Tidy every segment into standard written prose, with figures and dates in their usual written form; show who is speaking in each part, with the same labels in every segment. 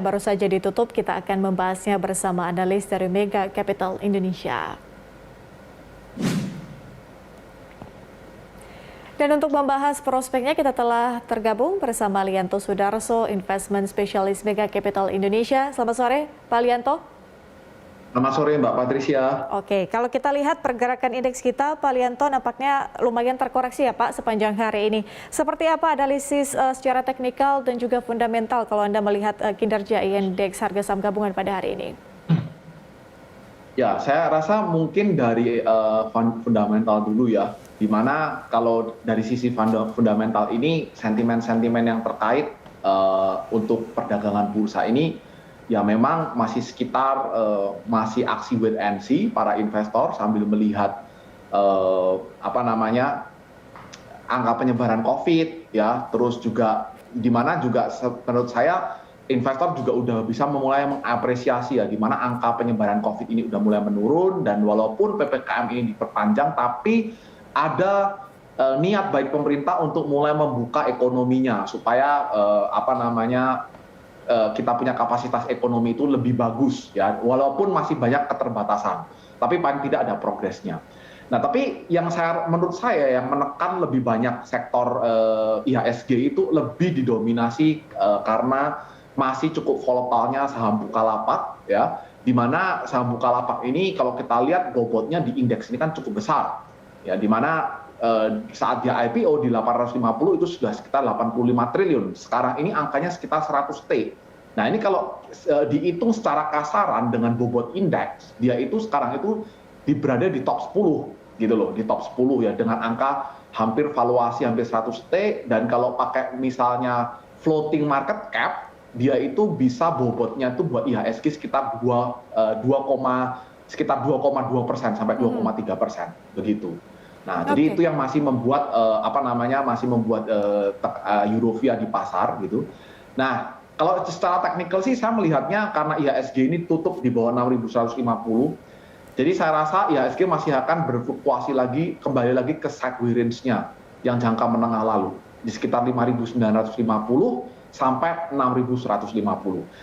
Speaker 1: Baru saja ditutup, kita akan membahasnya bersama analis dari Mega Capital Indonesia. Dan untuk membahas prospeknya, kita telah tergabung bersama Lianto Sudarso, Investment Specialist Mega Capital Indonesia. Selamat sore, Pak Lianto.
Speaker 2: Selamat sore, Mbak Patricia.
Speaker 1: Oke, kalau kita lihat pergerakan indeks kita, Pak Lianto, nampaknya lumayan terkoreksi ya Pak sepanjang hari ini. Seperti apa analisis secara teknikal dan juga fundamental kalau Anda melihat kinerja indeks harga saham gabungan pada hari ini?
Speaker 2: Ya, saya rasa mungkin dari fundamental dulu ya, di mana kalau dari sisi fundamental ini sentimen-sentimen yang terkait untuk perdagangan bursa ini ya memang masih sekitar masih aksi wait and see para investor sambil melihat angka penyebaran COVID ya, terus juga di mana juga menurut saya investor juga udah bisa memulai mengapresiasi ya di mana angka penyebaran COVID ini udah mulai menurun, dan walaupun PPKM ini diperpanjang tapi ada niat baik pemerintah untuk mulai membuka ekonominya supaya kita punya kapasitas ekonomi itu lebih bagus ya, walaupun masih banyak keterbatasan, tapi paling tidak ada progresnya. Nah, tapi menurut saya yang menekan lebih banyak sektor IHSG itu lebih didominasi karena masih cukup volatilnya saham Bukalapak ya, di mana saham Bukalapak ini kalau kita lihat bobotnya di indeks ini kan cukup besar ya, di mana saat dia IPO di 850 itu sudah sekitar 85 triliun. Sekarang ini angkanya sekitar 100 T. Nah, ini kalau dihitung secara kasaran dengan bobot indeks, dia itu sekarang itu berada di top 10 gitu loh, di top 10 ya, dengan angka hampir valuasi hampir 100 T, dan kalau pakai misalnya floating market cap, dia itu bisa bobotnya itu buat IHSG sekitar 2,2% sampai 2,3% begitu. Nah, jadi itu yang masih membuat Eurovia di pasar gitu. Nah, kalau secara teknikal sih saya melihatnya karena IHSG ini tutup di bawah 6.150. Jadi saya rasa IHSG masih akan berfluktuasi lagi, kembali lagi ke sideways range-nya yang jangka menengah lalu di sekitar 5.950 sampai 6.150.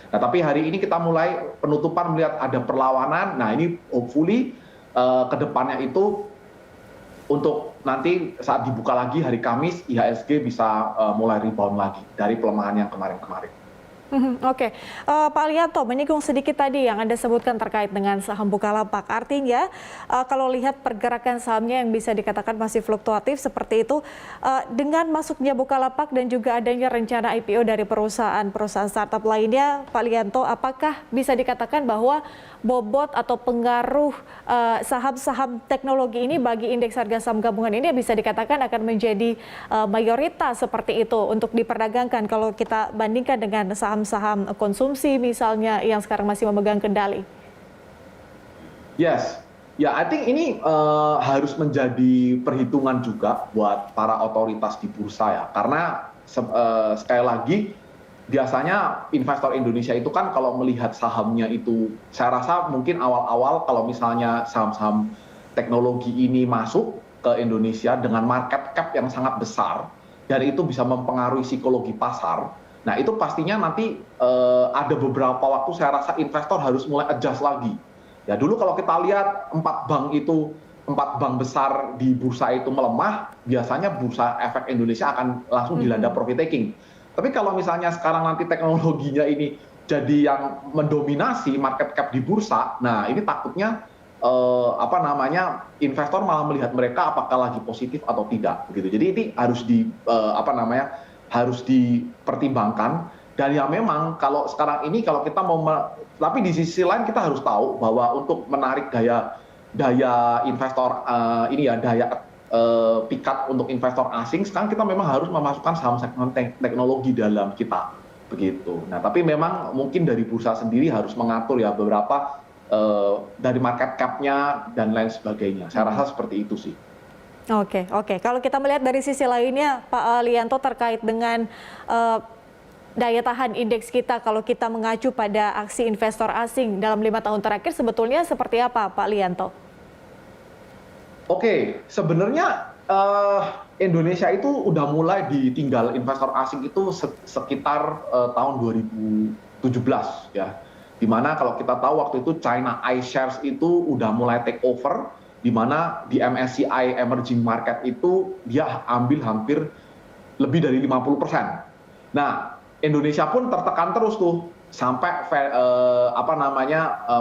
Speaker 2: Nah, tapi hari ini kita mulai penutupan melihat ada perlawanan. Nah, ini hopefully kedepannya itu untuk nanti saat dibuka lagi hari Kamis, IHSG bisa mulai rebound lagi dari pelemahan yang kemarin-kemarin.
Speaker 1: Oke, Pak Lianto menyinggung sedikit tadi yang Anda sebutkan terkait dengan saham Bukalapak. Artinya kalau lihat pergerakan sahamnya yang bisa dikatakan masih fluktuatif seperti itu, dengan masuknya Bukalapak dan juga adanya rencana IPO dari perusahaan startup lainnya, Pak Lianto, apakah bisa dikatakan bahwa bobot atau pengaruh saham-saham teknologi ini bagi indeks harga saham gabungan ini bisa dikatakan akan menjadi mayoritas seperti itu untuk diperdagangkan kalau kita bandingkan dengan saham-saham konsumsi misalnya yang sekarang masih memegang kendali?
Speaker 2: Yes, ya, I think ini harus menjadi perhitungan juga buat para otoritas di bursa ya, karena sekali lagi biasanya investor Indonesia itu kan kalau melihat sahamnya itu, saya rasa mungkin awal-awal kalau misalnya saham-saham teknologi ini masuk ke Indonesia dengan market cap yang sangat besar, dan itu bisa mempengaruhi psikologi pasar. Nah, itu pastinya nanti ada beberapa waktu saya rasa investor harus mulai adjust lagi. Ya, dulu kalau kita lihat 4 bank besar di bursa itu melemah, biasanya bursa efek Indonesia akan langsung dilanda profit taking. Tapi kalau misalnya sekarang nanti teknologinya ini jadi yang mendominasi market cap di bursa, nah ini takutnya investor malah melihat mereka apakah lagi positif atau tidak begitu. Jadi ini harus dipertimbangkan. Dan ya memang kalau sekarang ini kalau kita tapi di sisi lain kita harus tahu bahwa untuk menarik daya investor daya pikat untuk investor asing, sekarang kita memang harus memasukkan saham segmen teknologi dalam kita begitu. Nah, tapi memang mungkin dari bursa sendiri harus mengatur ya beberapa dari market cap-nya dan lain sebagainya. Saya rasa seperti itu sih.
Speaker 1: Oke. Kalau kita melihat dari sisi lainnya, Pak Lianto, terkait dengan daya tahan indeks kita kalau kita mengacu pada aksi investor asing dalam 5 tahun terakhir sebetulnya seperti apa, Pak Lianto?
Speaker 2: Oke, sebenarnya Indonesia itu udah mulai ditinggal investor asing itu sekitar tahun 17 ya. Dimana kalau kita tahu waktu itu China iShares itu udah mulai take over, di mana di MSCI Emerging Market itu dia ambil hampir lebih dari 50%. Nah, Indonesia pun tertekan terus tuh sampai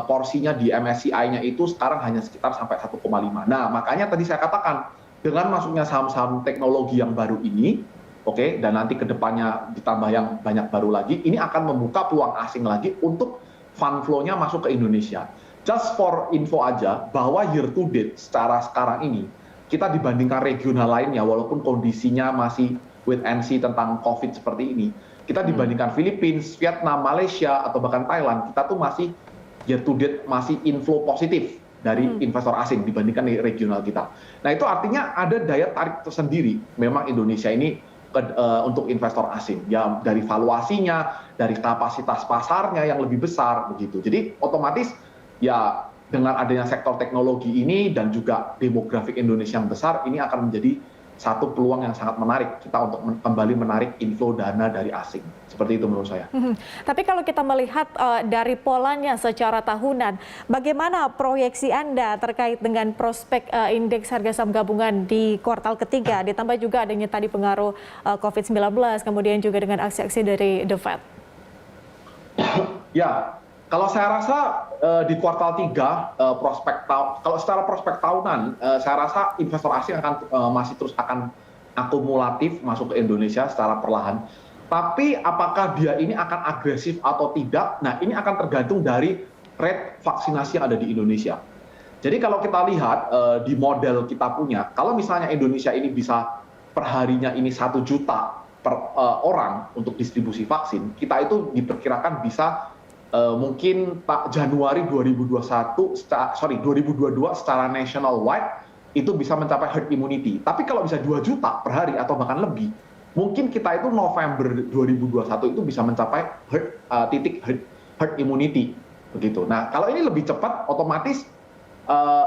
Speaker 2: porsinya di MSCI-nya itu sekarang hanya sekitar sampai 1,5. Nah, makanya tadi saya katakan dengan masuknya saham-saham teknologi yang baru ini, oke, dan nanti kedepannya ditambah yang banyak baru lagi, ini akan membuka peluang asing lagi untuk fund flow-nya masuk ke Indonesia. Just for info aja, bahwa year to date secara sekarang ini, kita dibandingkan regional lainnya, walaupun kondisinya masih wait and see tentang COVID seperti ini, kita dibandingkan Philippines, Vietnam, Malaysia, atau bahkan Thailand, kita tuh masih year to date masih inflow positif dari investor asing dibandingkan di regional kita. Nah, itu artinya ada daya tarik tersendiri. Memang Indonesia ini untuk investor asing, ya dari valuasinya, dari kapasitas pasarnya yang lebih besar begitu. Jadi otomatis ya dengan adanya sektor teknologi ini dan juga demografik Indonesia yang besar, ini akan menjadi satu peluang yang sangat menarik kita untuk kembali menarik inflow dana dari asing. Seperti itu menurut saya.
Speaker 1: Tapi kalau kita melihat dari polanya secara tahunan, bagaimana proyeksi Anda terkait dengan prospek indeks harga saham gabungan di kuartal ketiga, ditambah juga adanya tadi pengaruh COVID-19, kemudian juga dengan aksi-aksi dari The Fed?
Speaker 2: Ya, kalau saya rasa di kuartal 3 kalau secara prospek tahunan, saya rasa investor asing akan masih terus akan akumulatif masuk ke Indonesia secara perlahan. Tapi apakah dia ini akan agresif atau tidak? Nah, ini akan tergantung dari rate vaksinasi yang ada di Indonesia. Jadi kalau kita lihat di model kita punya, kalau misalnya Indonesia ini bisa perharinya ini 1 juta per orang untuk distribusi vaksin, kita itu diperkirakan bisa mungkin Januari 2022 secara nationwide itu bisa mencapai herd immunity. Tapi kalau bisa 2 juta per hari atau bahkan lebih, mungkin kita itu November 2021 itu bisa mencapai herd immunity begitu. Nah, kalau ini lebih cepat, otomatis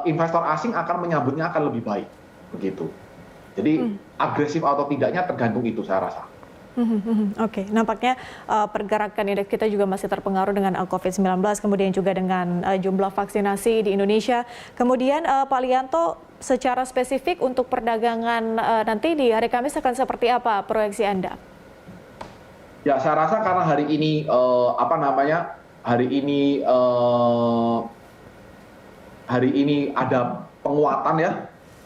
Speaker 2: investor asing akan menyambutnya akan lebih baik begitu. Jadi agresif atau tidaknya tergantung itu saya rasa.
Speaker 1: Oke, nampaknya pergerakan indeks kita juga masih terpengaruh dengan COVID-19, kemudian juga dengan jumlah vaksinasi di Indonesia. Kemudian Pak Lianto, secara spesifik untuk perdagangan nanti di hari Kamis akan seperti apa proyeksi Anda?
Speaker 2: Ya, saya rasa karena hari ini hari ini ada penguatan ya,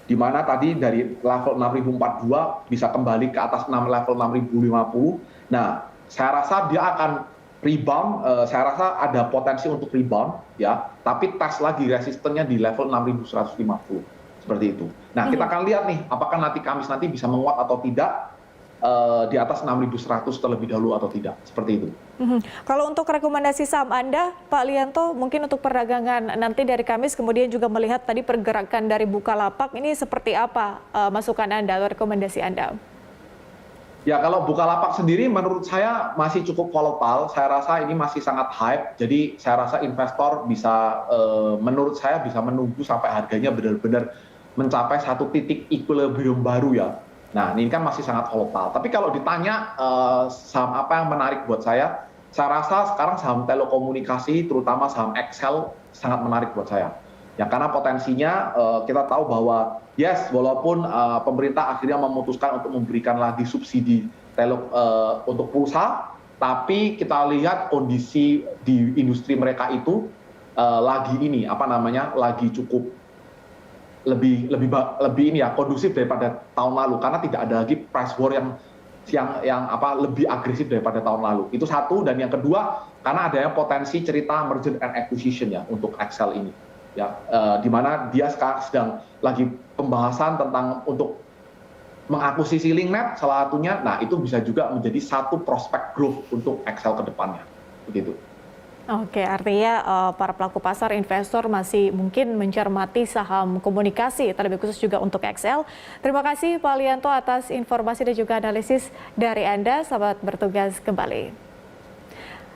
Speaker 2: di mana tadi dari level 6042 bisa kembali ke atas level 6050. Nah, saya rasa dia akan rebound, saya rasa ada potensi untuk rebound ya, tapi tes lagi resistennya di level 6150 seperti itu. Nah, kita akan lihat nih apakah nanti Kamis nanti bisa menguat atau tidak di atas 6100 terlebih dahulu atau tidak, seperti itu.
Speaker 1: Kalau untuk rekomendasi saham Anda, Pak Lianto, mungkin untuk perdagangan nanti dari Kamis, kemudian juga melihat tadi pergerakan dari Bukalapak, ini seperti apa masukan Anda atau rekomendasi Anda?
Speaker 2: Ya, kalau Bukalapak sendiri menurut saya masih cukup volatile. Saya rasa ini masih sangat hype. Jadi saya rasa investor bisa, menurut saya bisa menunggu sampai harganya benar-benar mencapai satu titik equilibrium baru ya. Nah, ini kan masih sangat volatile. Tapi kalau ditanya saham apa yang menarik buat saya rasa sekarang saham telekomunikasi, terutama saham XL, sangat menarik buat saya. Ya, karena potensinya kita tahu bahwa yes, walaupun pemerintah akhirnya memutuskan untuk memberikan lagi subsidi untuk pulsa, tapi kita lihat kondisi di industri mereka itu lagi cukup lebih kondusif daripada tahun lalu, karena tidak ada lagi price war yang lebih agresif daripada tahun lalu. Itu satu, dan yang kedua karena adanya potensi cerita merger and acquisition ya untuk XL ini ya, di mana dia sekarang sedang lagi pembahasan tentang untuk mengakuisisi Linknet salah satunya. Nah, itu bisa juga menjadi satu prospek growth untuk XL ke depannya begitu.
Speaker 1: Oke, artinya para pelaku pasar investor masih mungkin mencermati saham komunikasi, terlebih khusus juga untuk XL. Terima kasih Pak Lianto atas informasi dan juga analisis dari Anda. Selamat bertugas kembali.